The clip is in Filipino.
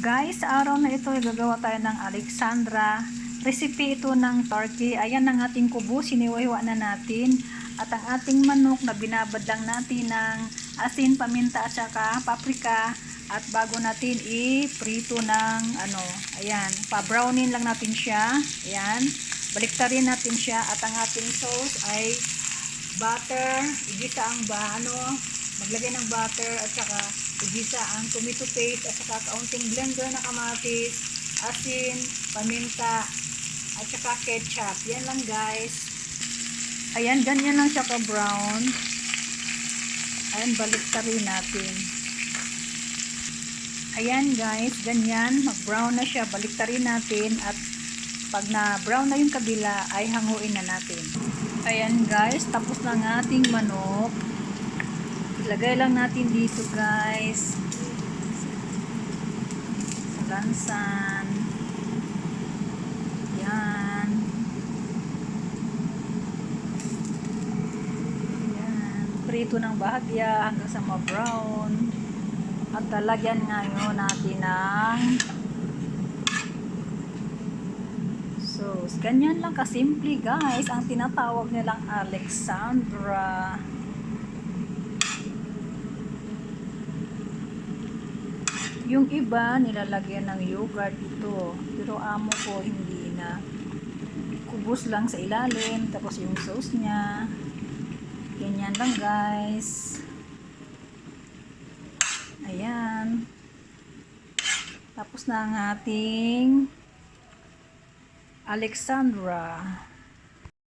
Guys, sa araw na ito, gagawa tayo ng Alexandra. Recipe ito ng turkey. Ayan ang ating kubo, siniwahiwa na natin. At ang ating manok na binabad lang natin ng asin, paminta at saka paprika. At bago natin i-prito ng ayan, pa-brownin lang natin siya. Ayan, baliktarin natin siya. At ang ating sauce ay butter, igisa ang maglagay ng butter at saka igisa ang tomato paste at saka kaunting blender na kamatis, asin, paminta at saka ketchup. Yan lang guys. Ayan, ganyan lang siya ka-brown. Ayan, baliktarin natin. Ayan guys, ganyan, mag-brown na siya. Baliktarin natin at pag na-brown na yung kabila ay hanguin na natin. Ayan guys, tapos na ang ating manok. Ilagay lang natin dito guys sa lansan. Yan. Yan. Prito ng bahagya hanggang sa ma-brown. At talagyan ngayon natin ng sauce. Ganyan lang kasimple guys. Ang tinatawag nilang Alexandra. Yung iba, nilalagyan ng yogurt ito. Pero amo ko, hindi na. Kubos lang sa ilalim. Tapos yung sauce niya. Ganyan lang guys. Ayan. Tapos na ang ating Alexandra.